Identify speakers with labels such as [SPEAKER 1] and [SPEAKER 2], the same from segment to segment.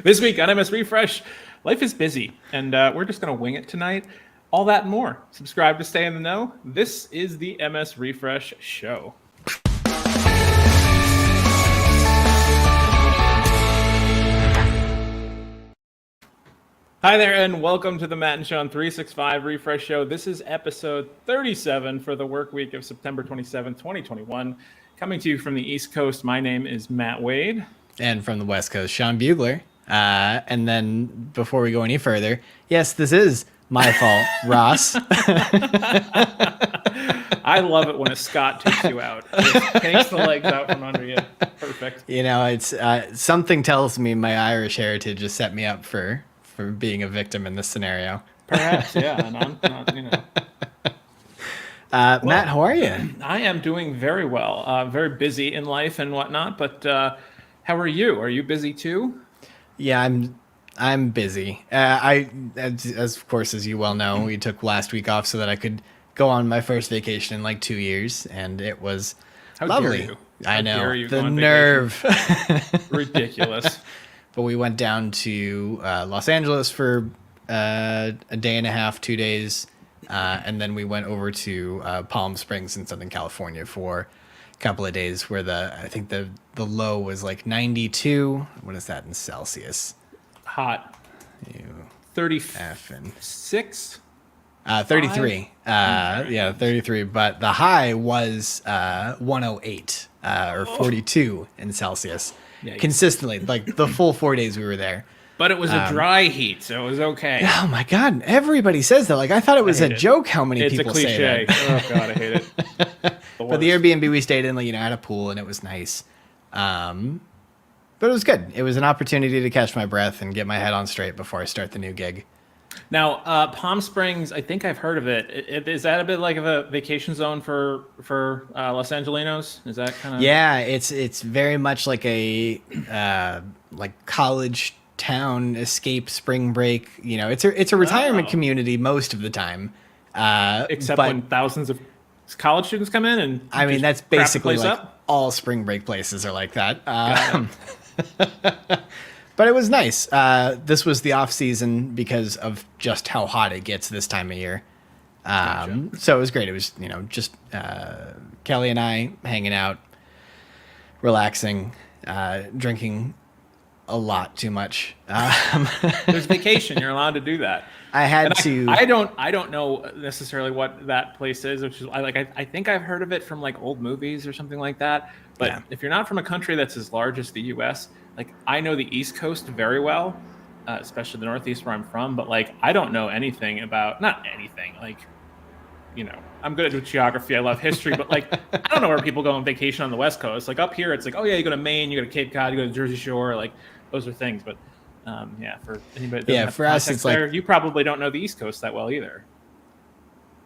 [SPEAKER 1] This week on MS Refresh, life is busy, and we're just going to wing it tonight. All that and more. Subscribe to stay in the know. This is the MS Refresh Show. Hi there, and welcome to the Matt and Sean 365 Refresh Show. This is episode 37 for the work week of September 27th, 2021. Coming to you from the East Coast, my name is Matt Wade.
[SPEAKER 2] And from the West Coast, Sean Bugler. And then before we go any further, yes, this is my fault, Ross.
[SPEAKER 1] I love it when a Scot takes you out. It takes the legs out from under you. Perfect.
[SPEAKER 2] You know, it's something tells me my Irish heritage has set me up for being a victim in this scenario.
[SPEAKER 1] Perhaps, yeah. And I'm not,
[SPEAKER 2] Well, Matt, how are you?
[SPEAKER 1] I am doing very well. Very busy in life and whatnot, but how are you? Are you busy too?
[SPEAKER 2] Yeah, I'm busy. As of course, as you well know, we took last week off so that I could go on my first vacation in like 2 years, and it was lovely.
[SPEAKER 1] Dare you?
[SPEAKER 2] I know,
[SPEAKER 1] dare you
[SPEAKER 2] the
[SPEAKER 1] go on
[SPEAKER 2] nerve.
[SPEAKER 1] Ridiculous.
[SPEAKER 2] But we went down to Los Angeles for a day and a half, 2 days, and then we went over to Palm Springs in Southern California for a couple of days, where I think the low was like 92. What is that in Celsius?
[SPEAKER 1] Hot. 36.
[SPEAKER 2] 33. Yeah, 33. But the high was 108 or 42 in Celsius. Yeah, consistently, like the full 4 days we were there.
[SPEAKER 1] But it was a dry heat, so it was okay.
[SPEAKER 2] Oh my God! Everybody says that. Like, I thought it was a joke. How many people say that?
[SPEAKER 1] It's a cliche. Oh God, I hate it.
[SPEAKER 2] But the Airbnb we stayed in, like, had a pool and it was nice. But it was good. It was an opportunity to catch my breath and get my head on straight before I start the new gig.
[SPEAKER 1] Now, Palm Springs, I think I've heard of it. Is that a bit like of a vacation zone for Los Angelinos? Is that kind of?
[SPEAKER 2] Yeah, it's very much like a like college town escape spring break. It's a retirement community most of the time.
[SPEAKER 1] Except when thousands of college students come in and
[SPEAKER 2] I mean that's basically like
[SPEAKER 1] up?
[SPEAKER 2] All spring break places are like that. But it was nice. This was the off season because of just how hot it gets this time of year. Gotcha. So it was great. It was, just Kelly and I hanging out, relaxing, drinking a lot too much.
[SPEAKER 1] There's vacation. You're allowed to do that.
[SPEAKER 2] I had to.
[SPEAKER 1] I don't know necessarily what that place is, which is I think I've heard of it from like old movies or something like that. But yeah. If you're not from a country that's as large as the U.S., like I know the East Coast very well, especially the Northeast where I'm from. But like I don't know anything about not anything. Like, I'm good at geography. I love history, but like I don't know where people go on vacation on the West Coast. Like up here, it's like, oh yeah, you go to Maine, you go to Cape Cod, you go to Jersey Shore. Like those are things. But for anybody that doesn't have
[SPEAKER 2] for us, it's
[SPEAKER 1] there,
[SPEAKER 2] like
[SPEAKER 1] you probably don't know the East Coast that well either.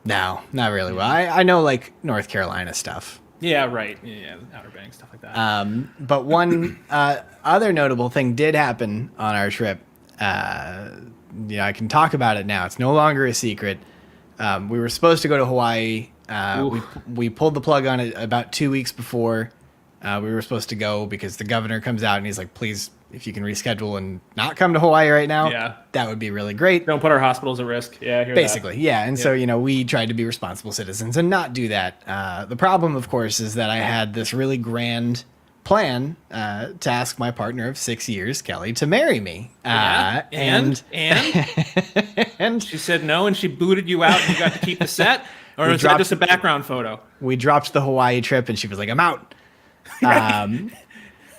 [SPEAKER 2] No, not really well. I know like North Carolina stuff.
[SPEAKER 1] Yeah, right. Yeah, Outer Banks, stuff like that.
[SPEAKER 2] But one other notable thing did happen on our trip. I can talk about it now. It's no longer a secret. We were supposed to go to Hawaii. We pulled the plug on it about 2 weeks before we were supposed to go because the governor comes out and he's like, please, if you can reschedule and not come to Hawaii right now, that would be really great.
[SPEAKER 1] Don't put our hospitals at risk. Yeah, I hear
[SPEAKER 2] basically,
[SPEAKER 1] that.
[SPEAKER 2] Yeah. And so, we tried to be responsible citizens and not do that. The problem, of course, is that I had this really grand plan to ask my partner of 6 years, Kelly, to marry me.
[SPEAKER 1] And she said no, and she booted you out, and you got to keep the set, or was that just a background photo?
[SPEAKER 2] We dropped the Hawaii trip, and she was like, "I'm out."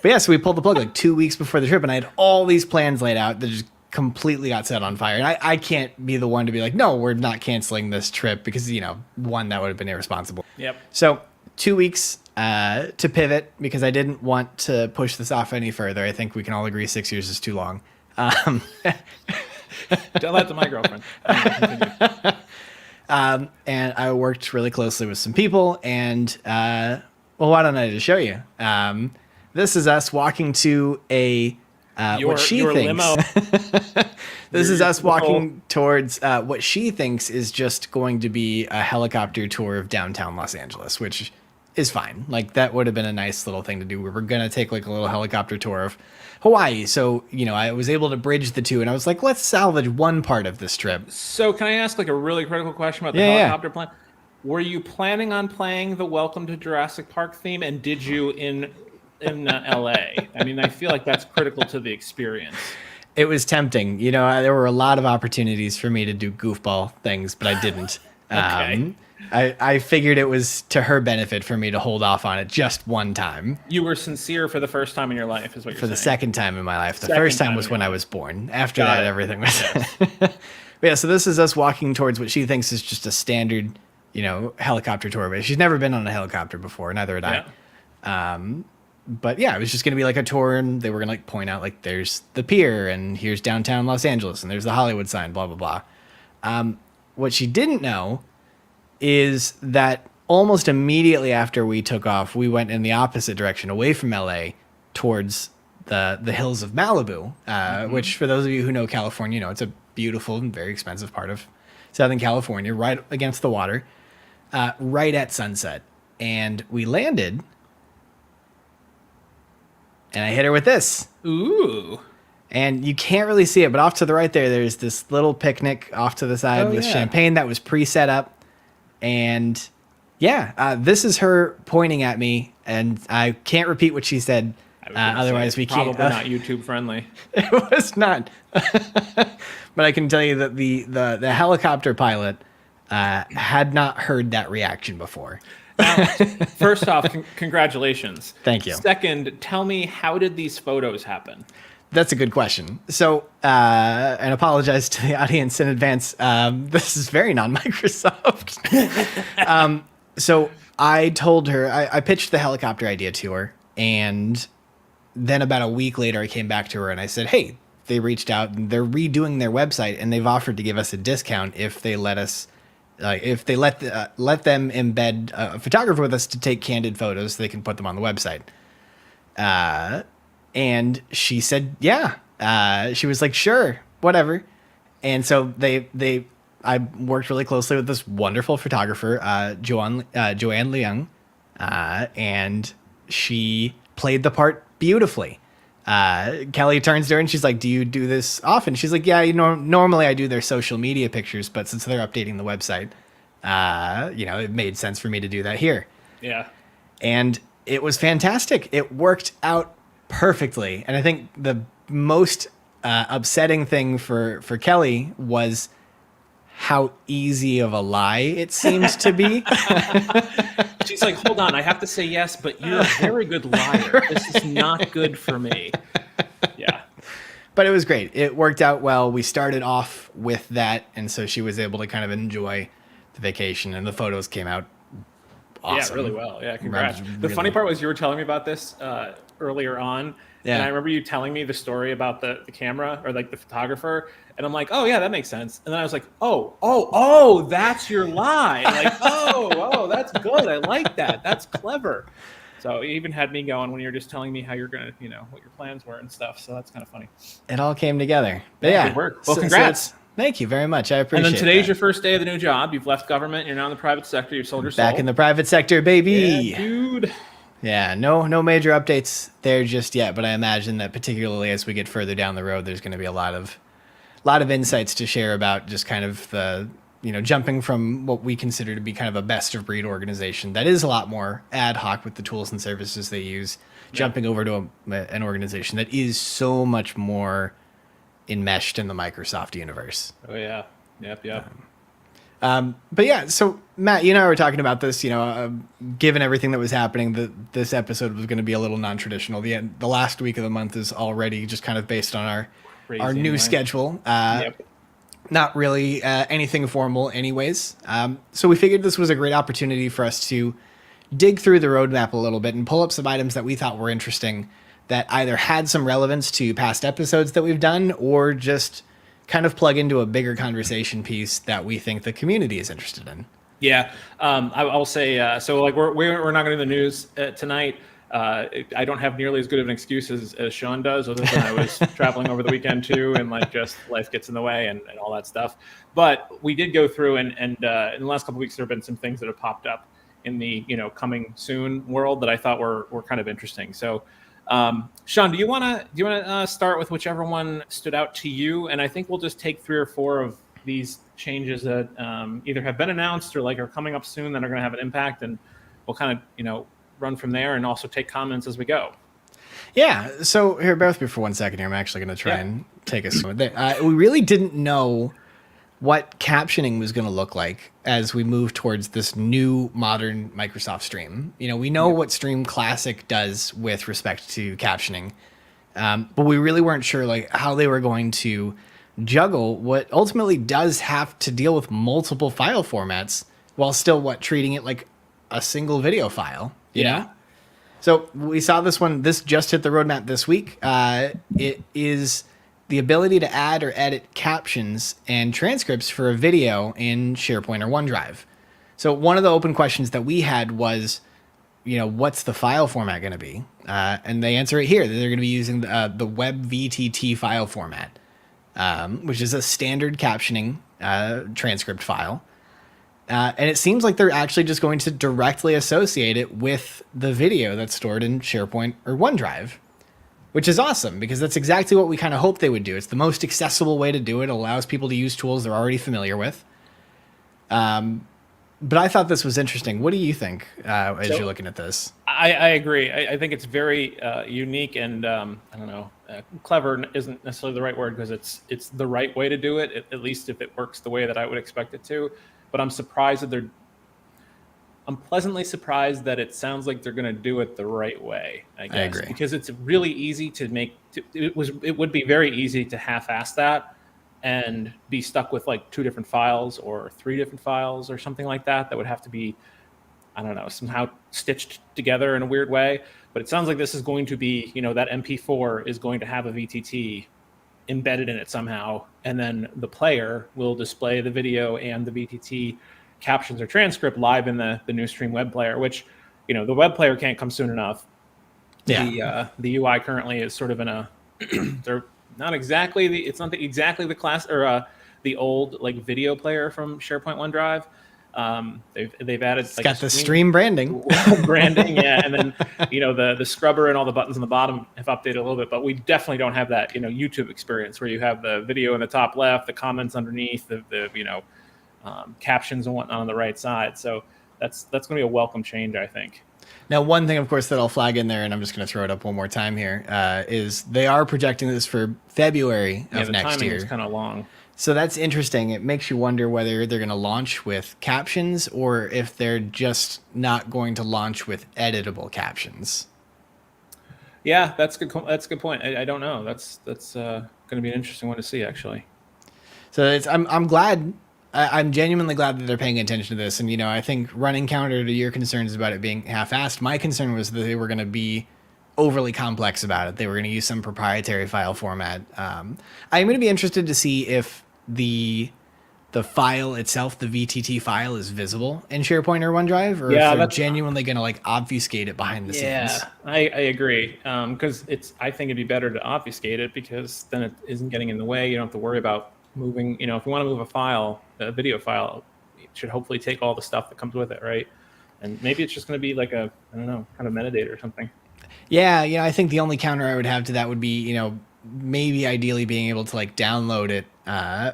[SPEAKER 2] But yeah, so we pulled the plug like 2 weeks before the trip, and I had all these plans laid out that just completely got set on fire. And I can't be the one to be like, no, we're not canceling this trip because, one, that would have been irresponsible.
[SPEAKER 1] Yep.
[SPEAKER 2] So 2 weeks to pivot because I didn't want to push this off any further. I think we can all agree 6 years is too long.
[SPEAKER 1] Tell that to my girlfriend.
[SPEAKER 2] And I worked really closely with some people, and why don't I just show you? This is us walking to what she thinks.
[SPEAKER 1] Limo.
[SPEAKER 2] This is us walking towards what she thinks is just going to be a helicopter tour of downtown Los Angeles, which is fine. Like that would have been a nice little thing to do. We were going to take like a little helicopter tour of Hawaii. So, I was able to bridge the two and I was like, let's salvage one part of this trip.
[SPEAKER 1] So can I ask like a really critical question about the helicopter plan? Were you planning on playing the Welcome to Jurassic Park theme, and did you in LA? I mean, I feel like that's critical to the experience.
[SPEAKER 2] It was tempting. There were a lot of opportunities for me to do goofball things, but I didn't.
[SPEAKER 1] Okay.
[SPEAKER 2] I figured it was to her benefit for me to hold off on it just one time.
[SPEAKER 1] You were sincere for the first time in your life, is what you're saying.
[SPEAKER 2] For the second time in my life. The first time was when I was born. After that, everything was... Yes. Yeah, so this is us walking towards what she thinks is just a standard, helicopter tour. But she's never been on a helicopter before. Neither had I. But yeah, it was just going to be like a tour, and they were going to like point out like there's the pier, and here's downtown Los Angeles, and there's the Hollywood sign, blah, blah, blah. What she didn't know is that almost immediately after we took off, we went in the opposite direction, away from LA, towards the hills of Malibu, which for those of you who know California, it's a beautiful and very expensive part of Southern California, right against the water, right at sunset. And we landed, and I hit her with this.
[SPEAKER 1] Ooh.
[SPEAKER 2] And you can't really see it, but off to the right there's this little picnic off to the side with champagne that was pre-set up. And this is her pointing at me, and I can't repeat what she said. Otherwise, we can't.
[SPEAKER 1] Probably not YouTube friendly.
[SPEAKER 2] It was not. But I can tell you that the helicopter pilot had not heard that reaction before.
[SPEAKER 1] Now, first off, congratulations.
[SPEAKER 2] Thank you.
[SPEAKER 1] Second, tell me, how did these photos happen?
[SPEAKER 2] That's a good question. So, and apologize to the audience in advance. This is very non-Microsoft. So I told her, I pitched the helicopter idea to her, and then about a week later, I came back to her and I said, hey, they reached out and they're redoing their website, and they've offered to give us a discount if they let us, if they let them embed a photographer with us to take candid photos so they can put them on the website. And she said, yeah. She was like, sure, whatever. And so I worked really closely with this wonderful photographer, Joanne Leung, and she played the part beautifully. Kelly turns to her and she's like, do you do this often? She's like, yeah, normally I do their social media pictures, but since they're updating the website, it made sense for me to do that here.
[SPEAKER 1] Yeah.
[SPEAKER 2] And it was fantastic. It worked out perfectly. And I think the most upsetting thing for Kelly was how easy of a lie it seems to be.
[SPEAKER 1] She's like, hold on, I have to say yes, but you're a very good liar. This is not good for me. Yeah.
[SPEAKER 2] But it was great. It worked out well. We started off with that, and so she was able to kind of enjoy the vacation, and the photos came out awesome.
[SPEAKER 1] Yeah, really well. Yeah, congrats. The funny part was you were telling me about this earlier on, and I remember you telling me the story about the camera or like the photographer, and I'm like, oh yeah, that makes sense. And then I was like, oh, that's your lie. Like, oh, that's good. I like that. That's clever. So it even had me going when you were just telling me how you're gonna, what your plans were and stuff. So that's kind of funny.
[SPEAKER 2] It all came together. But yeah,
[SPEAKER 1] good work. Well, congrats.
[SPEAKER 2] Thank you very much. I appreciate it.
[SPEAKER 1] And then today's your first day of the new job. You've left government. You're now in the private sector. You've sold your soul.
[SPEAKER 2] Back in the private sector, baby.
[SPEAKER 1] Yeah, dude.
[SPEAKER 2] Yeah, no major updates there just yet, but I imagine that particularly as we get further down the road, there's going to be a lot of insights to share about just kind of the, jumping from what we consider to be kind of a best of breed organization that is a lot more ad hoc with the tools and services they use, jumping over to an organization that is so much more enmeshed in the Microsoft universe.
[SPEAKER 1] Oh yeah. Yep.
[SPEAKER 2] But yeah, so Matt, you and I were talking about this, given everything that was happening, this episode was going to be a little non-traditional. The last week of the month is already just kind of based on our new schedule. Not really anything formal anyways. So we figured this was a great opportunity for us to dig through the roadmap a little bit and pull up some items that we thought were interesting that either had some relevance to past episodes that we've done or just kind of plug into a bigger conversation piece that we think the community is interested in.
[SPEAKER 1] Yeah, I'll say, so like we're not going to do the news tonight. I don't have nearly as good of an excuse as Sean does, other than I was traveling over the weekend too, and like just life gets in the way and all that stuff. But we did go through and in the last couple of weeks, there have been some things that have popped up in the coming soon world that I thought were kind of interesting. So, Sean, do you want to start with whichever one stood out to you? And I think we'll just take 3 or 4 of these changes that either have been announced or like are coming up soon that are going to have an impact, and we'll kind of run from there and also take comments as we go.
[SPEAKER 2] Yeah. So here, bear with me for 1 second here. I'm actually going to try and take us. We really didn't know what captioning was going to look like as we move towards this new modern Microsoft Stream. We know what Stream Classic does with respect to captioning, but we really weren't sure like how they were going to juggle what ultimately does have to deal with multiple file formats while still treating it like a single video file. You know? So we saw this just hit the roadmap this week. It is the ability to add or edit captions and transcripts for a video in SharePoint or OneDrive. So one of the open questions that we had was, what's the file format going to be? And they answer it here. They're going to be using the WebVTT file format, which is a standard captioning transcript file. And it seems like they're actually just going to directly associate it with the video that's stored in SharePoint or OneDrive, which is awesome because that's exactly what we kind of hoped they would do. It's the most accessible way to do it. It allows people to use tools they're already familiar with. But I thought this was interesting. What do you think as you're looking at this?
[SPEAKER 1] I agree. I think it's very unique and I don't know, clever isn't necessarily the right word because it's the right way to do it, at least if it works the way that I would expect it to. But I'm pleasantly surprised that it sounds like they're going to do it the right way. I guess,
[SPEAKER 2] I agree.
[SPEAKER 1] Because it's really easy to make. It would be very easy to half-ass that and be stuck with like 2 different files or 3 different files or something like that. That would have to be, I don't know, somehow stitched together in a weird way. But it sounds like this is going to be, that MP4 is going to have a VTT embedded in it somehow, and then the player will display the video and the VTT captions or transcript live in the new Stream web player, which, the web player can't come soon enough. Yeah. The UI currently is sort of in a, they're not exactly exactly the class or the old like video player from SharePoint OneDrive. They've added
[SPEAKER 2] it's got the Stream branding,
[SPEAKER 1] yeah, and then the scrubber and all the buttons on the bottom have updated a little bit, but we definitely don't have that YouTube experience where you have the video in the top left, the comments underneath, the captions and whatnot on the right side. So that's going to be a welcome change, I think.
[SPEAKER 2] Now, one thing, of course, that I'll flag in there, and I'm just going to throw it up one more time here, is they are projecting this for February of next year.
[SPEAKER 1] The timing is kind of long.
[SPEAKER 2] So that's interesting. It makes you wonder whether they're going to launch with captions or if they're just not going to launch with editable captions.
[SPEAKER 1] Yeah, that's good. That's a good point. I don't know. That's going to be an interesting one to see, actually.
[SPEAKER 2] So I'm glad. I'm genuinely glad that they're paying attention to this. And, I think running counter to your concerns about it being half-assed, my concern was that they were going to be overly complex about it. They were going to use some proprietary file format. I'm going to be interested to see if the file itself, the VTT file, is visible in SharePoint or OneDrive, or if they're genuinely going to obfuscate it behind the scenes.
[SPEAKER 1] Yeah, I agree. Because I think it'd be better to obfuscate it because then it isn't getting in the way. You don't have to worry about moving. If you want to move a video file, it should hopefully take all the stuff that comes with it, right? And maybe it's just going to be like a, I don't know, kind of metadata or something.
[SPEAKER 2] Yeah, I think the only counter I would have to that would be, maybe ideally being able to download it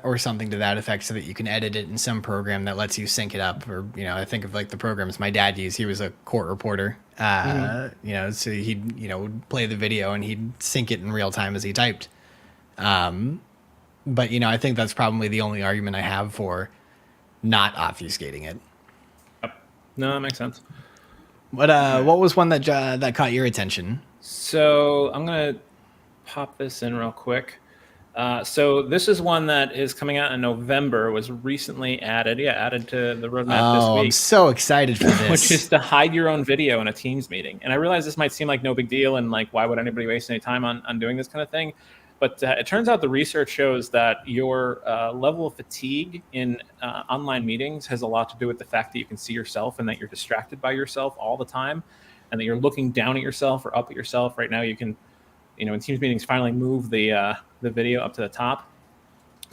[SPEAKER 2] or something to that effect so that you can edit it in some program that lets you sync it up. Or, I think of the programs my dad used. He was a court reporter, so he'd, would play the video and he'd sync it in real time as he typed. But, I think that's probably the only argument I have for not obfuscating it.
[SPEAKER 1] Yep. No, that makes sense.
[SPEAKER 2] What was one that caught your attention?
[SPEAKER 1] So I'm going to pop this in real quick. So this is one that is coming out in November, was recently added to the roadmap this week.
[SPEAKER 2] I'm so excited for this.
[SPEAKER 1] Which is to hide your own video in a Teams meeting. And I realize this might seem like no big deal and why would anybody waste any time on doing this kind of thing? But it turns out the research shows that your level of fatigue in online meetings has a lot to do with the fact that you can see yourself and that you're distracted by yourself all the time and that you're looking down at yourself or up at yourself. Right now you can, in Teams meetings, finally move the video up to the top.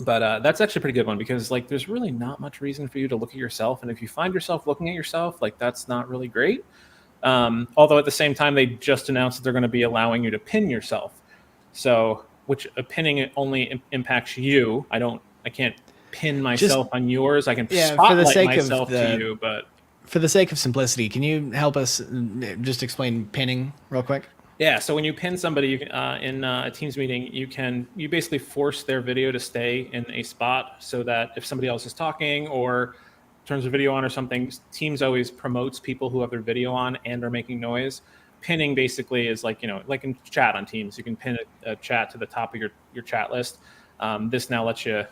[SPEAKER 1] But that's actually a pretty good one, because like there's really not much reason for you to look at yourself, and if you find yourself looking at yourself, like that's not really great. Although at the same time, they just announced that they're going to be allowing you to pin yourself. So, which pinning only impacts you. I can't pin myself on yours. I can spotlight myself to you, but
[SPEAKER 2] for the sake of simplicity, can you help us just explain pinning real quick?
[SPEAKER 1] Yeah, so when you pin somebody in a Teams meeting, you basically force their video to stay in a spot, so that if somebody else is talking or turns a video on or something, Teams always promotes people who have their video on and are making noise. Pinning basically is like, like in chat on Teams, you can pin a chat to the top of your chat list. This now lets you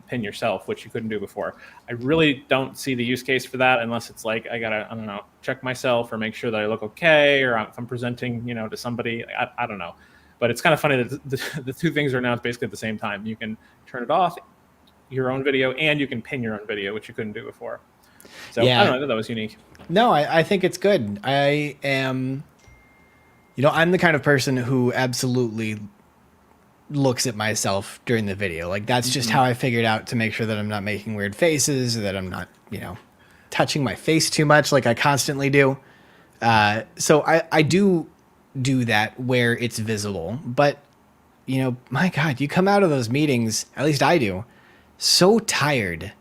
[SPEAKER 1] pin yourself, which you couldn't do before. I really don't see the use case for that, unless it's like I gotta, I don't know, check myself or make sure that I look okay, or if I'm presenting, to somebody. I don't know, but it's kind of funny that the two things are announced basically at the same time. You can turn it off, your own video, and you can pin your own video, which you couldn't do before. So yeah. I don't know, that was unique.
[SPEAKER 2] No, I think it's good. I am, I'm the kind of person who absolutely looks at myself during the video. Like that's just how I figured out to make sure that I'm not making weird faces, or that I'm not, touching my face too much like I constantly do. So I do that where it's visible. But, my God, you come out of those meetings, at least I do, so tired,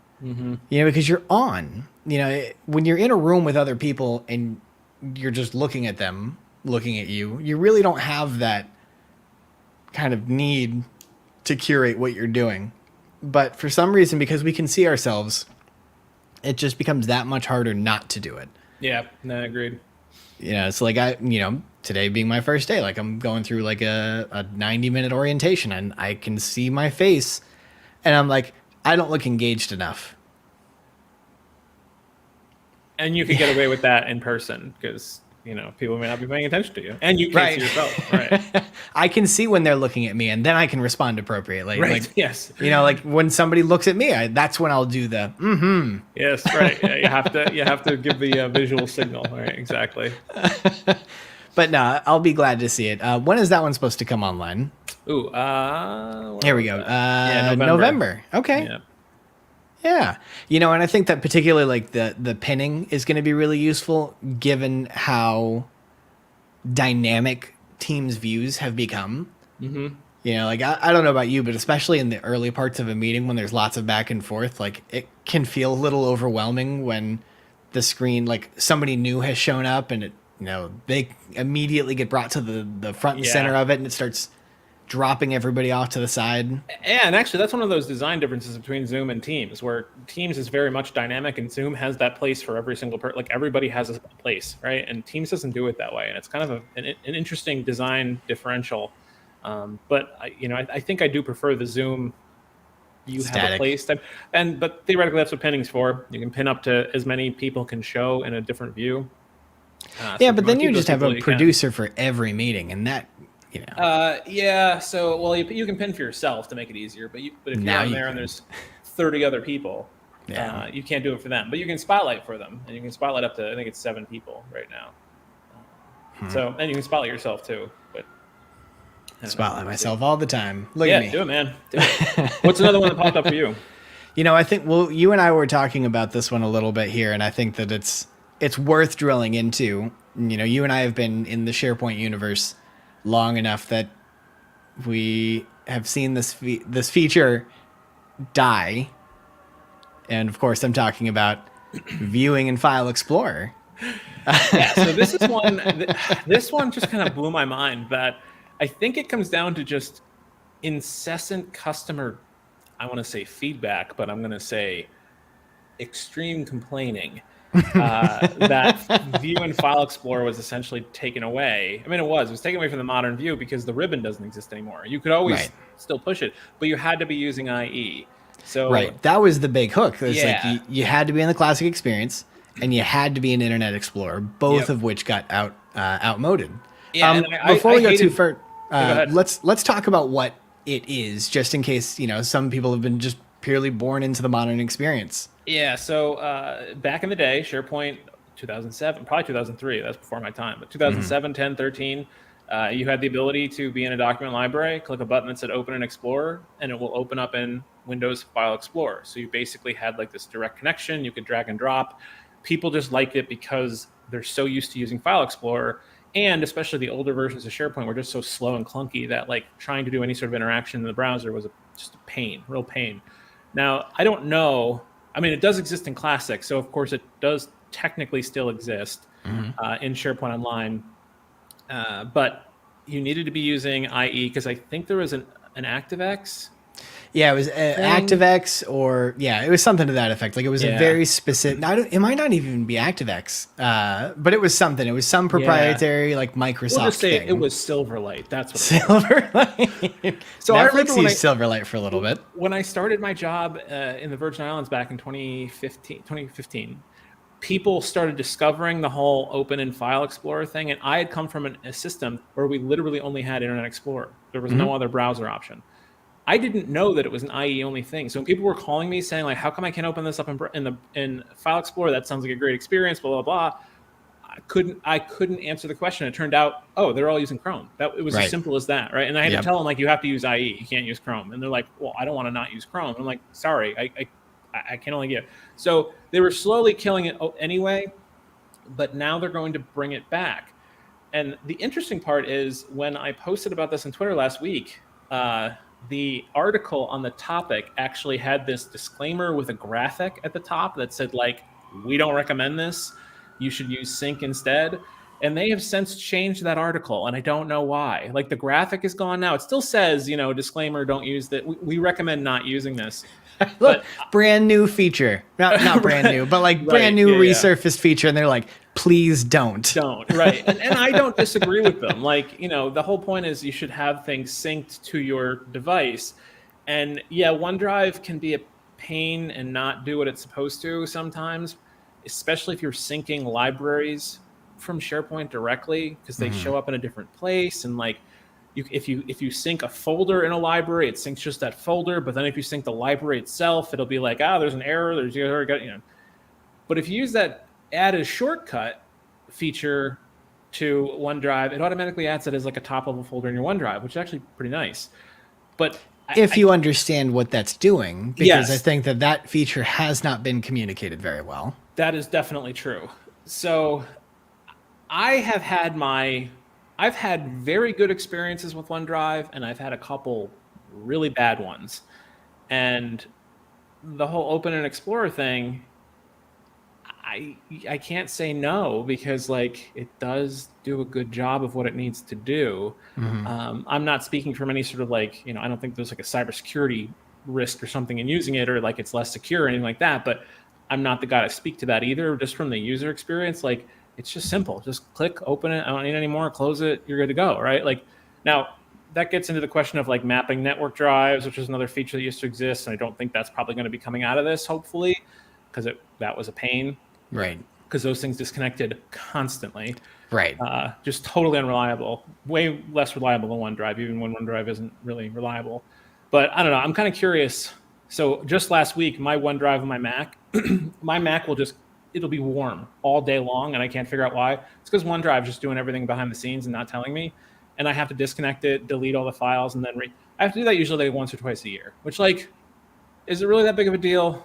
[SPEAKER 2] because you're on. When you're in a room with other people and you're just looking at them, looking at you, you really don't have that kind of need to curate what you're doing. But for some reason, because we can see ourselves, it just becomes that much harder not to do it.
[SPEAKER 1] Yeah, no, agreed.
[SPEAKER 2] It's like today being my first day, like I'm going through like a 90-minute orientation, and I can see my face and I'm like, I don't look engaged enough.
[SPEAKER 1] And you could get away with that in person, because people may not be paying attention to you, and you can't see yourself. Right.
[SPEAKER 2] I can see when they're looking at me, and then I can respond appropriately.
[SPEAKER 1] Right. Like, yes.
[SPEAKER 2] Like when somebody looks at me, that's when I'll do the
[SPEAKER 1] Yes. Right. Yeah, you have to give the visual signal. Right. Exactly.
[SPEAKER 2] But no, I'll be glad to see it. When is that one supposed to come online?
[SPEAKER 1] Ooh.
[SPEAKER 2] Here we go. November. Okay. Yeah. Yeah. And I think that particularly like the pinning is going to be really useful, given how dynamic Teams views have become. Mm-hmm. Like I don't know about you, but especially in the early parts of a meeting when there's lots of back and forth, like it can feel a little overwhelming when the screen, like somebody new has shown up and it, they immediately get brought to the front and center of it, and it starts dropping everybody off to the side.
[SPEAKER 1] Yeah, and actually that's one of those design differences between Zoom and Teams, where Teams is very much dynamic and Zoom has that place for every single person. Like everybody has a place, right? And Teams doesn't do it that way, and it's kind of an interesting design differential. But I think I do prefer the Zoom. You static. Have a place type, but theoretically that's what pinning's for. You can pin up to as many people can show in a different view.
[SPEAKER 2] Yeah, but then you just have a producer for every meeting, and that.
[SPEAKER 1] Yeah. So, you can pin for yourself to make it easier, but if you're on there and there's 30 other people, you can't do it for them. But you can spotlight for them, and you can spotlight up to, I think it's 7 people right now. So, and you can spotlight yourself too. But
[SPEAKER 2] spotlight myself all the time. Look at me.
[SPEAKER 1] Yeah, do it, man. Do it. What's another one that popped up for you?
[SPEAKER 2] I think you and I were talking about this one a little bit here, and I think that it's worth drilling into. You and I have been in the SharePoint universe long enough that we have seen this feature die, and of course I'm talking about viewing in File Explorer.
[SPEAKER 1] Yeah, so this is one. This one just kind of blew my mind. That I think it comes down to just incessant customer, I want to say feedback, but I'm going to say extreme complaining. That view in File Explorer was essentially taken away. I mean, it was taken away from the modern view because the ribbon doesn't exist anymore. You could always still push it, but you had to be using IE. So
[SPEAKER 2] that was the big hook. It's like you had to be in the classic experience, and you had to be in Internet Explorer, both of which got outmoded.
[SPEAKER 1] Yeah,
[SPEAKER 2] before we go too far, let's talk about what it is, just in case some people have been just purely born into the modern experience.
[SPEAKER 1] Yeah, so back in the day, SharePoint 2007, probably 2003, that's before my time, but 2007, 10, 13, You had the ability to be in a document library, click a button that said Open in Explorer, and it will open up in Windows File Explorer. So you basically had like this direct connection. You could drag and drop. People just liked it because they're so used to using File Explorer, and especially the older versions of SharePoint were just so slow and clunky that like trying to do any sort of interaction in the browser was just a pain, real pain. Now, I don't know. I mean, it does exist in Classic, so of course it does technically still exist in SharePoint Online. But you needed to be using IE because I think there was an ActiveX.
[SPEAKER 2] Yeah, it was ActiveX, or it was something to that effect. Like it was a very specific. It might not even be ActiveX, but it was something. It was some proprietary like Microsoft
[SPEAKER 1] we'll just say
[SPEAKER 2] thing.
[SPEAKER 1] It was Silverlight. That's what
[SPEAKER 2] Silverlight.
[SPEAKER 1] So
[SPEAKER 2] Netflix
[SPEAKER 1] I remember
[SPEAKER 2] used Silverlight for a little bit.
[SPEAKER 1] When I started my job in the Virgin Islands back in 2015, people started discovering the whole Open in File Explorer thing, and I had come from a system where we literally only had Internet Explorer. There was no other browser option. I didn't know that it was an IE only thing. So when people were calling me saying like, "How come I can't open this up in File Explorer? That sounds like a great experience." Blah blah blah. I couldn't answer the question. It turned out, they're all using Chrome. It was as simple as that, right? And I had to tell them like, you have to use IE. You can't use Chrome. And they're like, "Well, I don't want to not use Chrome." I'm like, "Sorry, I can only get." So they were slowly killing it anyway, but now they're going to bring it back. And the interesting part is when I posted about this on Twitter last week, the article on the topic actually had this disclaimer with a graphic at the top that said like, "We don't recommend this. You should use Sync instead." And they have since changed that article, and I don't know why. Like the graphic is gone now. It still says, disclaimer, don't use that. We recommend not using this.
[SPEAKER 2] Look, brand new feature. Not brand new, but like brand new resurfaced feature. And they're like, please don't.
[SPEAKER 1] Don't, right. And I don't disagree with them. Like, the whole point is you should have things synced to your device. And OneDrive can be a pain and not do what it's supposed to sometimes, especially if you're syncing libraries from SharePoint directly, because they show up in a different place. And like, if you sync a folder in a library, it syncs just that folder. But then if you sync the library itself, it'll be like, there's an error. But if you use that add a shortcut feature to OneDrive, it automatically adds it as like a top level folder in your OneDrive, which is actually pretty nice. But
[SPEAKER 2] if you understand what that's doing, because I think that feature has not been communicated very well.
[SPEAKER 1] That is definitely true. So I've had very good experiences with OneDrive, and I've had a couple really bad ones. And the whole Open in Explorer thing, I can't say no, because like it does do a good job of what it needs to do. I'm not speaking from any sort of like, I don't think there's like a cybersecurity risk or something in using it, or like it's less secure or anything like that. But I'm not the guy to speak to that either. Just from the user experience, like it's just simple. Just click, open it. I don't need any more. Close it. You're good to go, right? Like now that gets into the question of like mapping network drives, which is another feature that used to exist, and I don't think that's probably going to be coming out of this, hopefully, because that was a pain.
[SPEAKER 2] Right.
[SPEAKER 1] Because those things disconnected constantly.
[SPEAKER 2] Right.
[SPEAKER 1] Just totally unreliable. Way less reliable than OneDrive, even when OneDrive isn't really reliable. But I don't know. I'm kind of curious. So just last week, my OneDrive on my Mac, my Mac it'll be warm all day long, and I can't figure out why. It's because OneDrive's just doing everything behind the scenes and not telling me. And I have to disconnect it, delete all the files, and then I have to do that usually like once or twice a year, which like, is it really that big of a deal?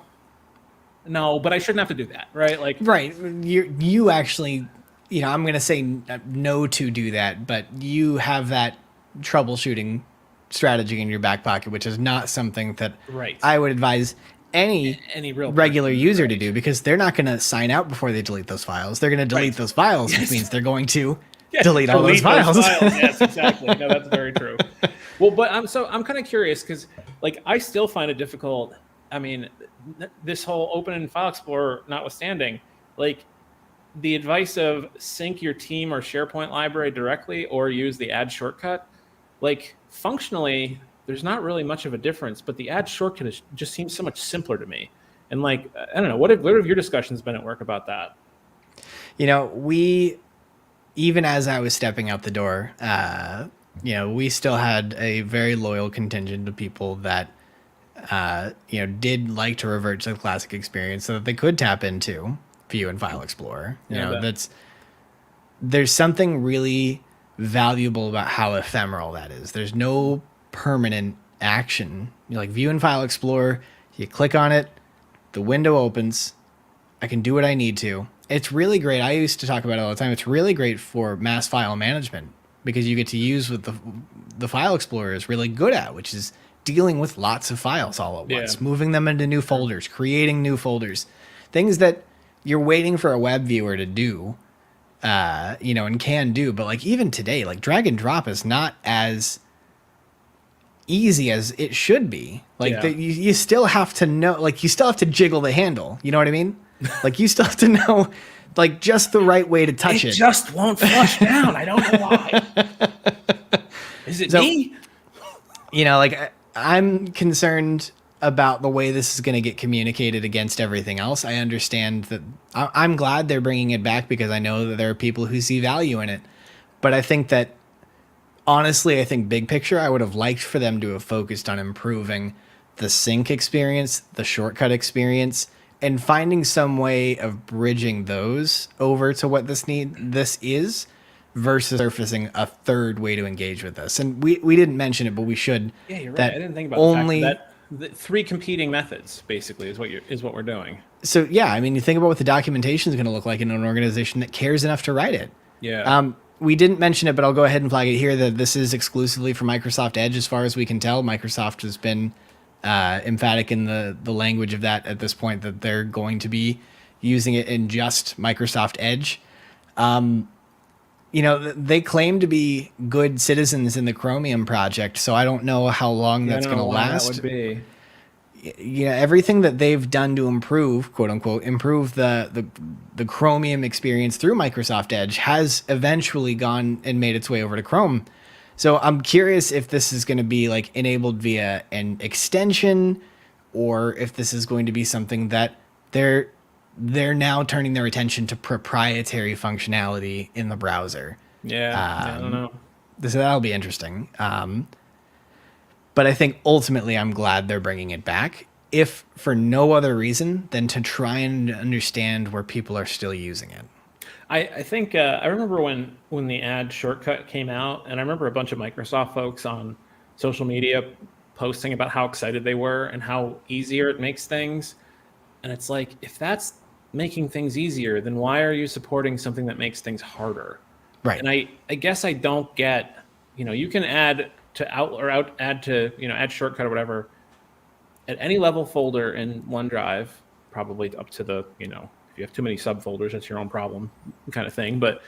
[SPEAKER 1] No, but I shouldn't have to do that, right? Like,
[SPEAKER 2] right. You actually, I'm going to say no to do that, but you have that troubleshooting strategy in your back pocket, which is not something that I would advise any real regular user to do, because they're not going to sign out before they delete those files. They're going to delete those files, which means they're going to delete all those files.
[SPEAKER 1] Yes, exactly. No, that's very true. Well, but I'm kind of curious, because like I still find it difficult. I mean, this whole Open in File Explorer notwithstanding, like the advice of sync your team or SharePoint library directly or use the add shortcut, like functionally, there's not really much of a difference, but the add shortcut just seems so much simpler to me. And like, I don't know, what have your discussions been at work about that?
[SPEAKER 2] Even as I was stepping out the door, we still had a very loyal contingent of people that did like to revert to the classic experience so that they could tap into View and File Explorer. There's something really valuable about how ephemeral that is. There's no permanent action. You like view in File Explorer, you click on it, the window opens, I can do what I need to. It's really great. I used to talk about it all the time. It's really great for mass file management because you get to use what the File Explorer is really good at, which is dealing with lots of files all at once, moving them into new folders, creating new folders, things that you're waiting for a web viewer to do, and can do. But like even today, like drag and drop is not as easy as it should be. Like you still have to know, like you still have to jiggle the handle. You know what I mean? Like you still have to know like just the right way to touch it.
[SPEAKER 1] It just won't flush down. I don't know why. Is it me?
[SPEAKER 2] Like I'm concerned about the way this is going to get communicated against everything else. I understand that. I'm glad they're bringing it back because I know that there are people who see value in it. But I think that, honestly, I think big picture, I would have liked for them to have focused on improving the sync experience, the shortcut experience, and finding some way of bridging those over to what this is versus surfacing a third way to engage with this. And we didn't mention it, but we should.
[SPEAKER 1] Yeah, you're right. I didn't think about that. The three competing methods basically is what we're doing.
[SPEAKER 2] So yeah, I mean, you think about what the documentation is going to look like in an organization that cares enough to write it.
[SPEAKER 1] Yeah.
[SPEAKER 2] We didn't mention it, but I'll go ahead and flag it here that this is exclusively for Microsoft Edge, as far as we can tell. Microsoft has been emphatic in the language of that at this point, that they're going to be using it in just Microsoft Edge. They claim to be good citizens in the Chromium project, so I don't know how long that's going to last.
[SPEAKER 1] That would be.
[SPEAKER 2] Everything that they've done to improve, quote unquote, improve the Chromium experience through Microsoft Edge has eventually gone and made its way over to Chrome. So I'm curious if this is going to be like enabled via an extension, or if this is going to be something that they're now turning their attention to proprietary functionality in the browser.
[SPEAKER 1] I don't know.
[SPEAKER 2] So that'll be interesting. But I think ultimately I'm glad they're bringing it back, if for no other reason than to try and understand where people are still using it.
[SPEAKER 1] I think I remember when the add shortcut came out, and I remember a bunch of Microsoft folks on social media posting about how excited they were and how easier it makes things. And it's like, if that's making things easier, then why are you supporting something that makes things harder?
[SPEAKER 2] Right.
[SPEAKER 1] And I guess I don't get, you can add to add shortcut or whatever at any level folder in OneDrive, probably up to the, if you have too many subfolders, that's your own problem kind of thing. But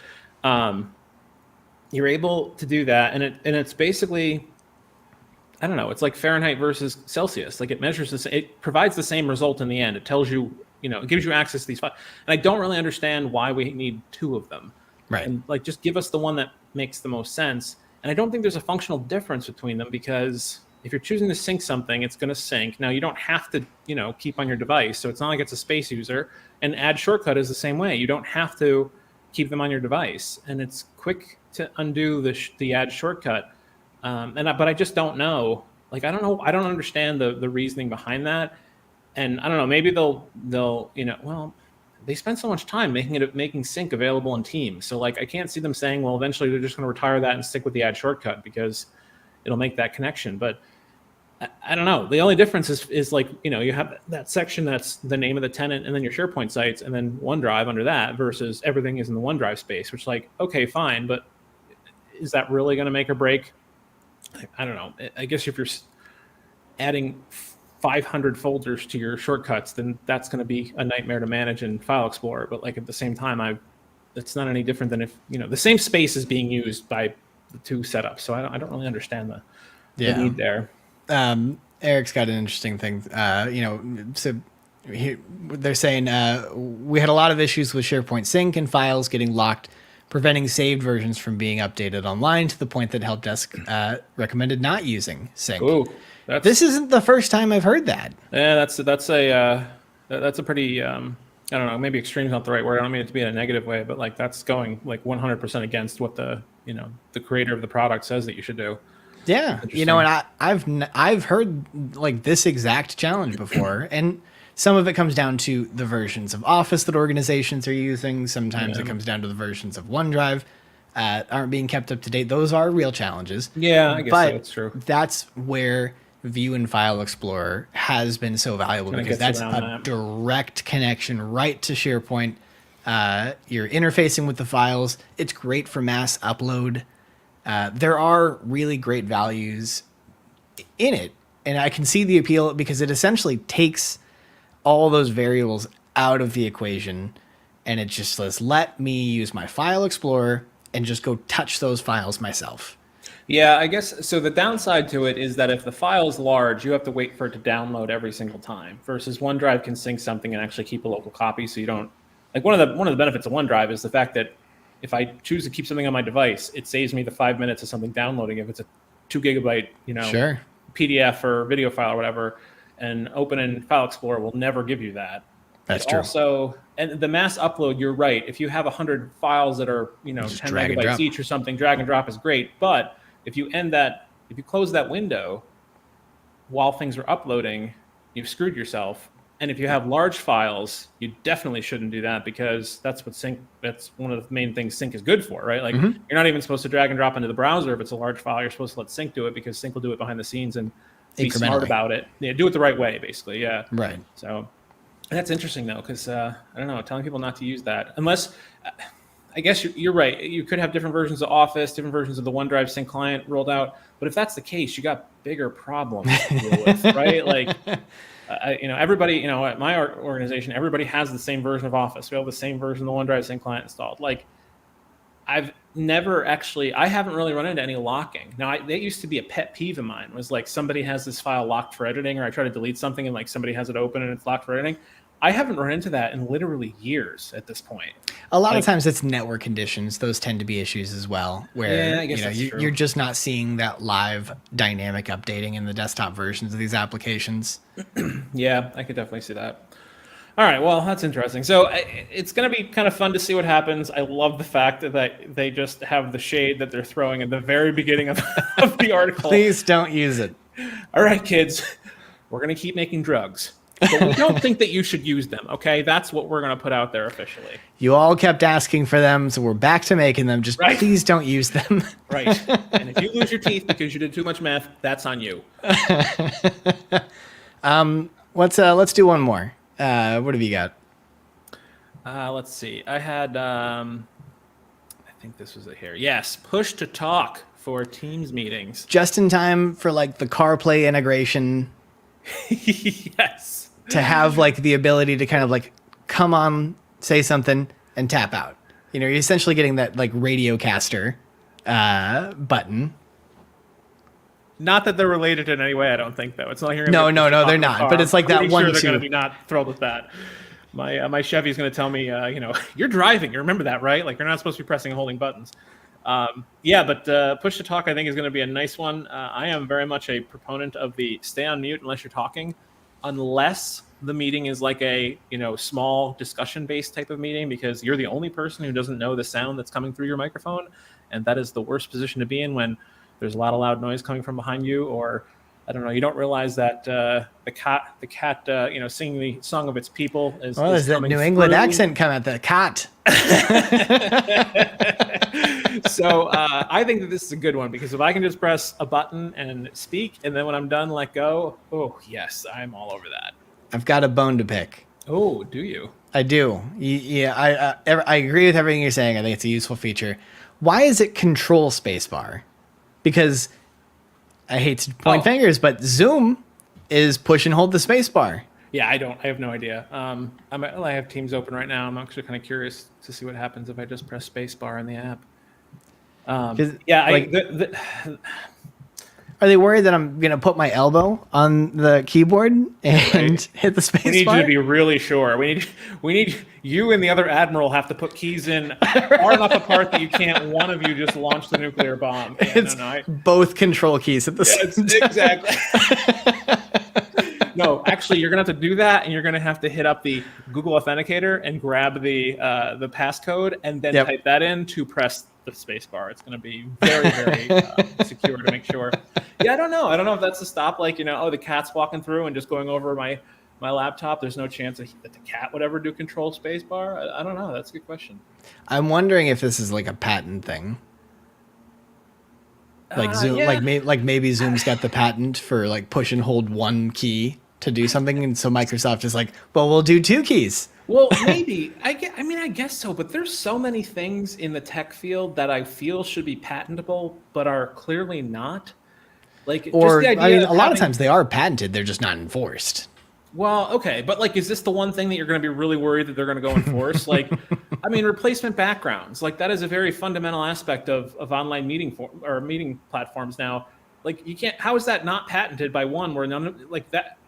[SPEAKER 1] you're able to do that. And it's basically, I don't know, it's like Fahrenheit versus Celsius. Like it measures this, it provides the same result in the end. It tells you, it gives you access to these files. And I don't really understand why we need two of them.
[SPEAKER 2] Right.
[SPEAKER 1] And like, just give us the one that makes the most sense. And I don't think there's a functional difference between them, because if you're choosing to sync something, it's going to sync. Now, you don't have to, keep on your device. So it's not like it's a space user. And add shortcut is the same way. You don't have to keep them on your device. And it's quick to undo the add shortcut. But I just don't know. Like, I don't know. I don't understand the reasoning behind that. And I don't know. Maybe they'll they spend so much time making sync available in Teams. So like, I can't see them saying, well, eventually they're just going to retire that and stick with the add shortcut because it'll make that connection. But I don't know. The only difference is like, you have that section that's the name of the tenant and then your SharePoint sites and then OneDrive under that, versus everything is in the OneDrive space, which like, okay, fine. But is that really going to make or break? I don't know. I guess if you're adding 500 folders to your shortcuts, then that's going to be a nightmare to manage in File Explorer. But like at the same time, it's not any different than if, the same space is being used by the two setups. So I don't really understand the need there.
[SPEAKER 2] Eric's got an interesting thing. So they're saying we had a lot of issues with SharePoint sync and files getting locked, preventing saved versions from being updated online, to the point that Help Desk recommended not using sync.
[SPEAKER 1] Ooh,
[SPEAKER 2] this isn't the first time I've heard that.
[SPEAKER 1] Yeah, that's a pretty I don't know, maybe extreme is not the right word. I don't mean it to be in a negative way, but like that's going like 100% against what the creator of the product says that you should do.
[SPEAKER 2] Yeah, and I've heard like this exact challenge before, and some of it comes down to the versions of Office that organizations are using. Sometimes it comes down to the versions of OneDrive. aren't being kept up to date. Those are real challenges.
[SPEAKER 1] Yeah, I guess so. It's true.
[SPEAKER 2] That's where View and File Explorer has been so valuable, because that's a direct connection right to SharePoint. You're interfacing with the files. It's great for mass upload. There are really great values in it, and I can see the appeal, because it essentially takes all those variables out of the equation, and it just says, let me use my File Explorer and just go touch those files myself.
[SPEAKER 1] Yeah, I guess so. The downside to it is that if the file's large, you have to wait for it to download every single time, versus OneDrive can sync something and actually keep a local copy, so you don't, like, one of the benefits of OneDrive is the fact that if I choose to keep something on my device, it saves me the 5 minutes of something downloading if it's a 2 gigabyte,
[SPEAKER 2] Sure.
[SPEAKER 1] PDF or video file or whatever. And Open and File Explorer will never give you that.
[SPEAKER 2] That's true.
[SPEAKER 1] Also, and the mass upload, you're right. If you have 100 files that are 10 megabytes each or something, drag and drop is great. But if you close that window while things are uploading, you've screwed yourself. And if you have large files, you definitely shouldn't do that, because that's one of the main things sync is good for, right? Like, you're not even supposed to drag and drop into the browser if it's a large file. You're supposed to let sync do it, because sync will do it behind the scenes and be smart about it. Yeah, do it the right way, basically. Yeah.
[SPEAKER 2] Right.
[SPEAKER 1] So that's interesting, though, because I don't know, telling people not to use that, unless I guess you're right. You could have different versions of Office, different versions of the OneDrive sync client rolled out. But if that's the case, you got bigger problems to deal with, right? Like, everybody, at my organization, everybody has the same version of Office. We have the same version of the OneDrive sync client installed. Like, I haven't really run into any locking. Now, that used to be a pet peeve of mine, was like, somebody has this file locked for editing, or I try to delete something and like somebody has it open and it's locked for editing. I haven't run into that in literally years at this point.
[SPEAKER 2] A lot of times it's network conditions. Those tend to be issues as well, where you're just not seeing that live dynamic updating in the desktop versions of these applications.
[SPEAKER 1] Yeah, I could definitely see that. All right, well, that's interesting. So it's going to be kind of fun to see what happens. I love the fact that they just have the shade that they're throwing at the very beginning of the article.
[SPEAKER 2] Please don't use it.
[SPEAKER 1] All right, kids, we're going to keep making drugs, but we don't think that you should use them, okay? That's what we're going to put out there officially.
[SPEAKER 2] You all kept asking for them, so we're back to making them. Just Please don't use them.
[SPEAKER 1] Right. And if you lose your teeth because you did too much meth, that's on you.
[SPEAKER 2] Let's do one more. What have you got?
[SPEAKER 1] Let's see. I had, I think this was it here. Yes, push to talk for Teams meetings.
[SPEAKER 2] Just in time for like the CarPlay integration.
[SPEAKER 1] Yes.
[SPEAKER 2] To have like the ability to kind of like come on, say something, and tap out. You're essentially getting that like Radiocaster button.
[SPEAKER 1] Not that they're related in any way, I don't think, though. It's not like you're
[SPEAKER 2] No, they're not. But it's like that one.
[SPEAKER 1] They're going to be not thrilled with that. My Chevy's going to tell me, you're driving. You remember that, right? Like, you're not supposed to be pressing and holding buttons. But push to talk, I think, is going to be a nice one. I am very much a proponent of the stay on mute unless you're talking, unless the meeting is like a small discussion-based type of meeting, because you're the only person who doesn't know the sound that's coming through your microphone, and that is the worst position to be in when there's a lot of loud noise coming from behind you, or I don't know, you don't realize that the cat, singing the song of its people is.
[SPEAKER 2] Well, there's that New England accent come at the cat.
[SPEAKER 1] So I think that this is a good one, because if I can just press a button and speak, and then when I'm done, let go. Oh yes, I'm all over that.
[SPEAKER 2] I've got a bone to pick.
[SPEAKER 1] Oh, do you?
[SPEAKER 2] I do. Yeah, I agree with everything you're saying. I think it's a useful feature. Why is it Control Spacebar? Because I hate to point fingers, but Zoom is push and hold the space bar.
[SPEAKER 1] Yeah, I have no idea. I have Teams open right now. I'm actually kind of curious to see what happens if I just press space bar in the app.
[SPEAKER 2] Are they worried that I'm going to put my elbow on the keyboard and hit the space bar?
[SPEAKER 1] We need you to be really sure. We need you and the other admiral have to put keys in far enough apart that you can't one of you just launch the nuclear bomb. Yeah,
[SPEAKER 2] both control keys at the same time.
[SPEAKER 1] Exactly. No, actually, you're going to have to do that, and you're going to have to hit up the Google Authenticator and grab the passcode, and then type that in to press the space bar. It's going to be very, very secure to make sure. Yeah, I don't know. I don't know if that's to stop, the cat's walking through and just going over my laptop. There's no chance that the cat would ever do control space bar. I don't know. That's a good question.
[SPEAKER 2] I'm wondering if this is like a patent thing. Like Zoom,
[SPEAKER 1] Yeah.
[SPEAKER 2] like maybe Zoom's got the patent for like push and hold one key to do something, and so Microsoft is like, well, we'll do two keys.
[SPEAKER 1] Well, maybe. I mean, I guess so. But there's so many things in the tech field that I feel should be patentable, but are clearly not. Like just the
[SPEAKER 2] Or I
[SPEAKER 1] idea
[SPEAKER 2] mean,
[SPEAKER 1] of
[SPEAKER 2] a lot of
[SPEAKER 1] having.
[SPEAKER 2] times they are patented, they're just not enforced.
[SPEAKER 1] Well, okay, but like, is this the one thing that you're going to be really worried that they're going to go enforce? Like, I mean, replacement backgrounds, like that is a very fundamental aspect of online or meeting platforms now. Like, you can't. How is that not patented by one? Where none of like that.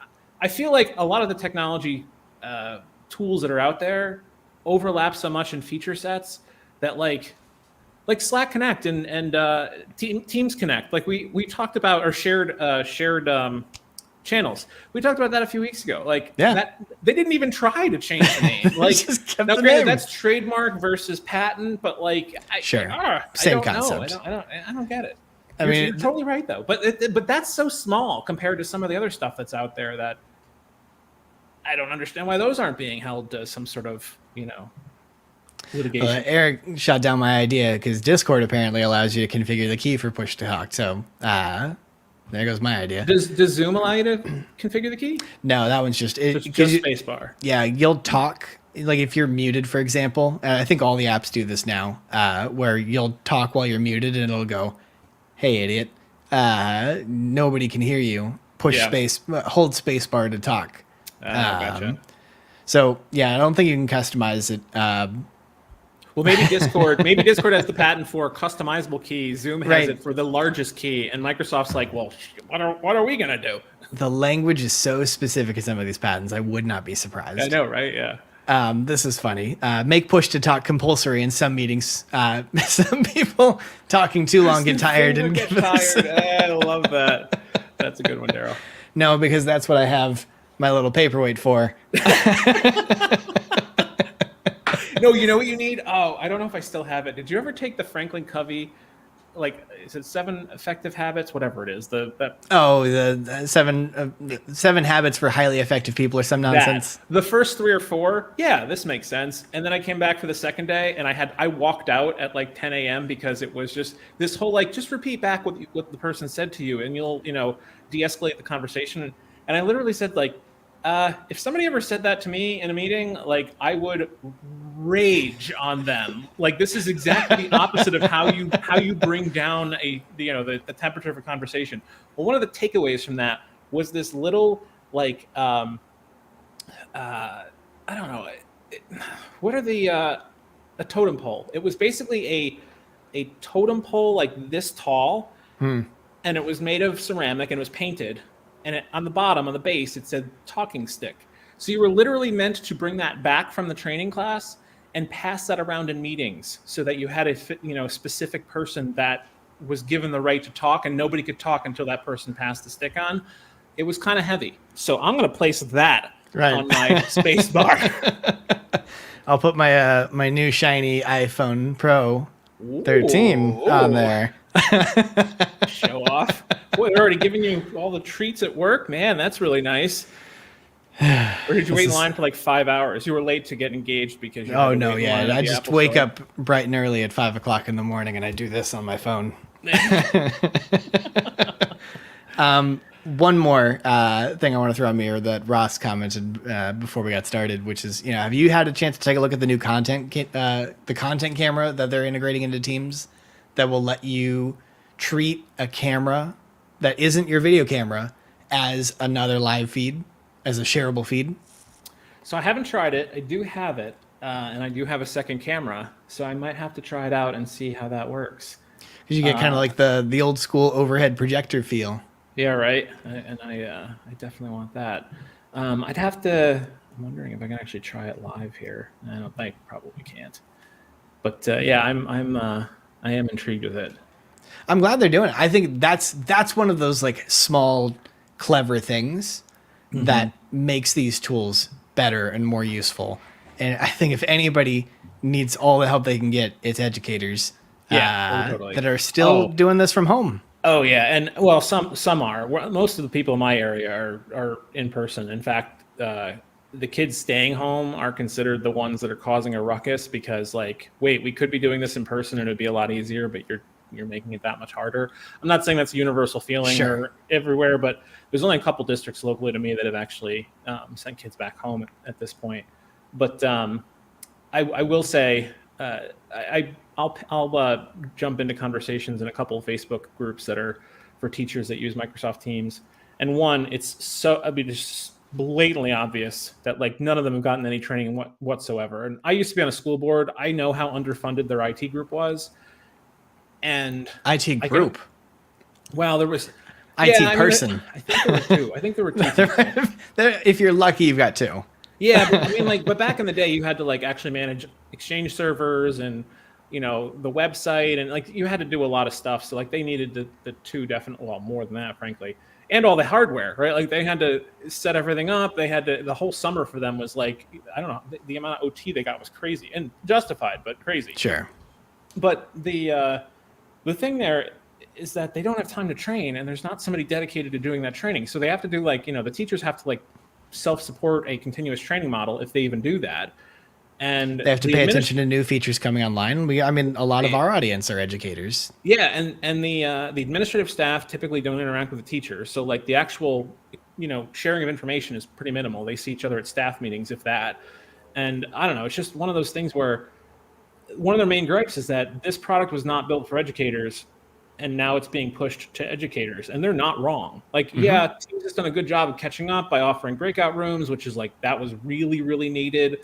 [SPEAKER 1] I feel like a lot of the technology tools that are out there overlap so much in feature sets that like Slack Connect and Teams Connect, like we talked about, or shared channels. We talked about that a few weeks ago. Like that, they didn't even try to change the name. Like,
[SPEAKER 2] just kept
[SPEAKER 1] now
[SPEAKER 2] the
[SPEAKER 1] granted,
[SPEAKER 2] name.
[SPEAKER 1] that's trademark versus patent, but like,
[SPEAKER 2] Sure,
[SPEAKER 1] same
[SPEAKER 2] concept.
[SPEAKER 1] I don't get it.
[SPEAKER 2] I mean,
[SPEAKER 1] You're totally right though. But that's so small compared to some of the other stuff that's out there that I don't understand why those aren't being held to some sort of litigation.
[SPEAKER 2] Eric shot down my idea because Discord apparently allows you to configure the key for push to talk. So there goes my idea.
[SPEAKER 1] Does Zoom allow you to configure the key?
[SPEAKER 2] No, that one's just
[SPEAKER 1] Just spacebar.
[SPEAKER 2] Yeah, you'll talk like if you're muted, for example. And I think all the apps do this now, where you'll talk while you're muted, and it'll go, "Hey, idiot! Nobody can hear you. Hold spacebar to talk."
[SPEAKER 1] Gotcha.
[SPEAKER 2] So yeah, I don't think you can customize it.
[SPEAKER 1] Well, maybe Discord. Maybe Discord has the patent for customizable key. Zoom has it for the largest key, and Microsoft's like, "Well, what are we gonna do?"
[SPEAKER 2] The language is so specific in some of these patents. I would not be surprised.
[SPEAKER 1] I know, right? Yeah.
[SPEAKER 2] This is funny. Make push to talk compulsory in some meetings. Some people talking too long get tired and
[SPEAKER 1] get tired. I love that. That's a good one, Daryl.
[SPEAKER 2] No, because that's what I have my little paperweight for.
[SPEAKER 1] No, you know what you need? Oh, I don't know if I still have it. Did you ever take the Franklin Covey, like, is it 7 Effective Habits, whatever it is? The
[SPEAKER 2] 7 habits for highly effective people or some nonsense.
[SPEAKER 1] The first 3 or 4, yeah, this makes sense. And then I came back for the second day, and I walked out at like 10 a.m. because it was just this whole like, just repeat back what the person said to you, and you'll de-escalate the conversation. And I literally said like, if somebody ever said that to me in a meeting, like I would rage on them. Like, this is exactly the opposite of how you bring down the temperature of a conversation. Well, one of the takeaways from that was this little like I don't know, what are a totem pole. It was basically a totem pole like this tall, and it was made of ceramic and it was painted. And on the bottom, on the base, it said talking stick. So you were literally meant to bring that back from the training class and pass that around in meetings so that you had a specific person that was given the right to talk, and nobody could talk until that person passed the stick on. It was kind of heavy. So I'm going to place that on my space bar.
[SPEAKER 2] I'll put my new shiny iPhone Pro 13 on there.
[SPEAKER 1] Show off. Boy, they're already giving you all the treats at work. Man, that's really nice. Or did you wait in line for like 5 hours? You were late to get engaged because you
[SPEAKER 2] Oh no, yeah. I just wake up bright and early at 5 o'clock in the morning and I do this on my phone. One more thing I want to throw on me, or that Ross commented before we got started, which is, have you had a chance to take a look at the new content camera that they're integrating into Teams that will let you treat a camera that isn't your video camera as another live feed, as a shareable feed?
[SPEAKER 1] So I haven't tried it. I do have it, and I do have a second camera, so I might have to try it out and see how that works.
[SPEAKER 2] Because you get kind of like the old school overhead projector feel.
[SPEAKER 1] Yeah, right. I definitely want that. I'd have to. I'm wondering if I can actually try it live here. I probably can't. But yeah, I am intrigued with it.
[SPEAKER 2] I'm glad they're doing it. I think that's one of those like small, clever things that makes these tools better and more useful. And I think if anybody needs all the help they can get, it's educators
[SPEAKER 1] totally.
[SPEAKER 2] that are still doing this from home.
[SPEAKER 1] Oh yeah, and well, some are. Most of the people in my area are in person. In fact, the kids staying home are considered the ones that are causing a ruckus because, like, wait, we could be doing this in person and it'd be a lot easier, but you're making it that much harder. I'm not saying that's a universal feeling or everywhere, but there's only a couple districts locally to me that have actually sent kids back home at this point. But I will say I'll jump into conversations in a couple of Facebook groups that are for teachers that use Microsoft Teams. And one, it's just blatantly obvious that like none of them have gotten any training whatsoever. And I used to be on a school board. I know how underfunded their IT group was. And
[SPEAKER 2] IT group.
[SPEAKER 1] Well, there was
[SPEAKER 2] IT person.
[SPEAKER 1] I think there were two.
[SPEAKER 2] If you're lucky, you've got two.
[SPEAKER 1] Yeah, but I mean, but back in the day, you had to like actually manage Exchange servers and the website, and like you had to do a lot of stuff. So like they needed the two definitely, well, more than that, frankly, and all the hardware, right? Like they had to set everything up. They had to. The whole summer for them was like, I don't know, the amount of OT they got was crazy and justified, but crazy.
[SPEAKER 2] Sure.
[SPEAKER 1] But the thing there is that they don't have time to train, and there's not somebody dedicated to doing that training. So they have to do like the teachers have to like self-support a continuous training model if they even do that. And
[SPEAKER 2] they have to pay attention to new features coming online. A lot of our audience are educators.
[SPEAKER 1] Yeah, and the administrative staff typically don't interact with the teachers. So like the actual, sharing of information is pretty minimal. They see each other at staff meetings, if that. And I don't know, it's just one of those things where one of their main gripes is that this product was not built for educators, and now it's being pushed to educators, and they're not wrong. Like, yeah, Teams has done a good job of catching up by offering breakout rooms, which is like, that was really, really needed.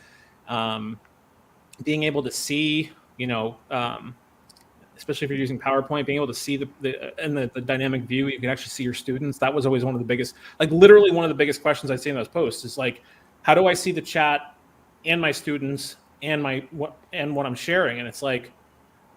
[SPEAKER 1] Being able to see, especially if you're using PowerPoint, being able to see the dynamic view, you can actually see your students. That was always one of the biggest, like literally one of the biggest questions I see in those posts is like, how do I see the chat and my students and what I'm sharing? And it's like,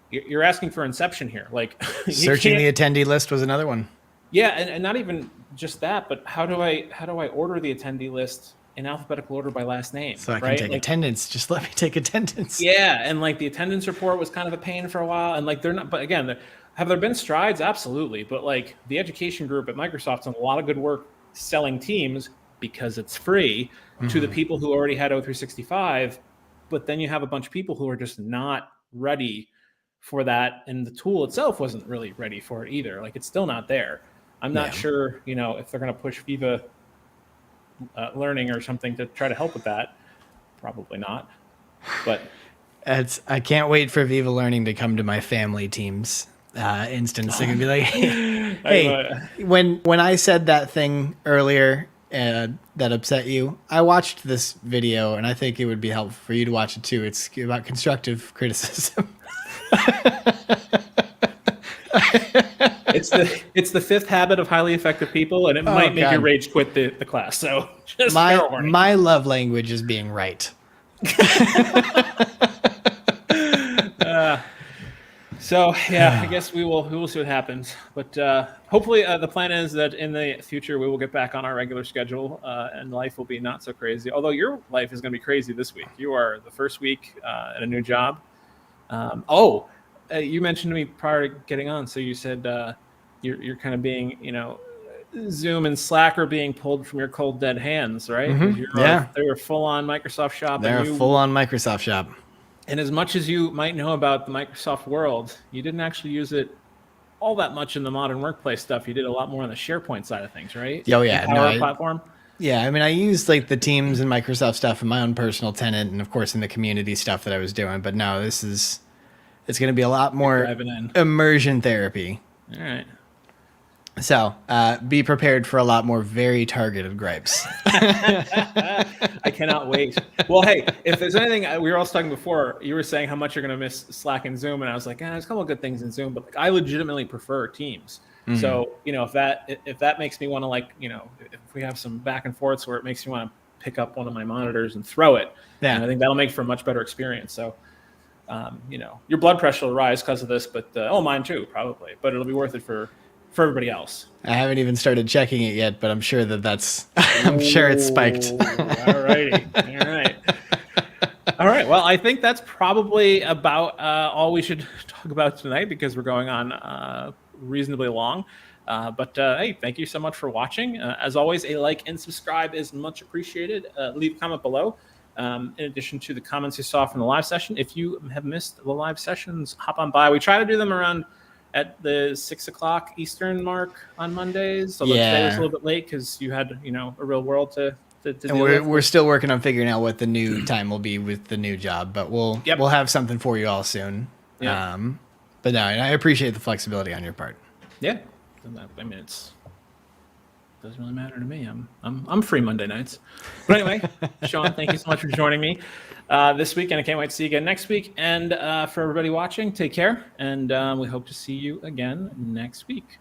[SPEAKER 1] you're asking for inception here. Like
[SPEAKER 2] searching the attendee list was another one.
[SPEAKER 1] Yeah. And not even just that, but how do I order the attendee list in alphabetical order by last name?
[SPEAKER 2] So I can take attendance. Just let me take attendance.
[SPEAKER 1] Yeah. And like the attendance report was kind of a pain for a while. And like, they're not, but again, have there been strides? Absolutely. But like the education group at Microsoft's done a lot of good work selling Teams because it's free to the people who already had O365. But then you have a bunch of people who are just not ready for that, and the tool itself wasn't really ready for it either. Like it's still not there. I'm not sure, if they're going to push Viva Learning or something to try to help with that. Probably not. But
[SPEAKER 2] I can't wait for Viva Learning to come to my family Teams instance. They can be like, hey, when I said that thing earlier that upset you, I watched this video, and I think it would be helpful for you to watch it too. It's about constructive criticism.
[SPEAKER 1] It's the fifth habit of highly effective people, and it might make you rage quit the class. So just
[SPEAKER 2] my love language is being right.
[SPEAKER 1] So yeah, I guess we will see what happens. But hopefully the plan is that in the future we will get back on our regular schedule, and life will be not so crazy. Although your life is going to be crazy this week. You are the first week at a new job. You mentioned to me prior to getting on, so you said you're kind of being, Zoom and Slack are being pulled from your cold dead hands, right? They were full on Microsoft Shop.
[SPEAKER 2] They're full on Microsoft Shop.
[SPEAKER 1] And as much as you might know about the Microsoft world, you didn't actually use it all that much in the modern workplace stuff. You did a lot more on the SharePoint side of things, right?
[SPEAKER 2] Oh yeah,
[SPEAKER 1] platform.
[SPEAKER 2] Yeah, I mean, I used like the Teams and Microsoft stuff in my own personal tenant, and of course in the community stuff that I was doing. But no, it's going to be a lot more immersion therapy.
[SPEAKER 1] All right.
[SPEAKER 2] So be prepared for a lot more very targeted gripes.
[SPEAKER 1] I cannot wait. Well, hey, if there's anything, we were also talking before, you were saying how much you're going to miss Slack and Zoom. And I was like, there's a couple of good things in Zoom, but like, I legitimately prefer Teams. Mm-hmm. So, if that makes me want to if we have some back and forths where it makes me want to pick up one of my monitors and throw it, and I think that'll make for a much better experience. So, your blood pressure will rise because of this, but mine too, probably, but it'll be worth it for everybody else.
[SPEAKER 2] I haven't even started checking it yet, but I'm sure I'm sure it's spiked.
[SPEAKER 1] All righty. All right. All right. Well, I think that's probably about all we should talk about tonight, because we're going on reasonably long. But hey, thank you so much for watching. As always, a like and subscribe is much appreciated. Leave a comment below. In addition to the comments you saw from the live session. If you have missed the live sessions, hop on by. We try to do them around at the 6 o'clock Eastern mark on Mondays. Although today was a little bit late because you had, a real world to
[SPEAKER 2] and
[SPEAKER 1] deal with.
[SPEAKER 2] We're still working on figuring out what the new time will be with the new job, but we'll have something for you all soon. Yep. But no, I appreciate the flexibility on your part.
[SPEAKER 1] Yeah, I mean, it doesn't really matter to me. I'm free Monday nights. But anyway, Sean, thank you so much for joining me this week, and I can't wait to see you again next week. And for everybody watching, take care, and we hope to see you again next week.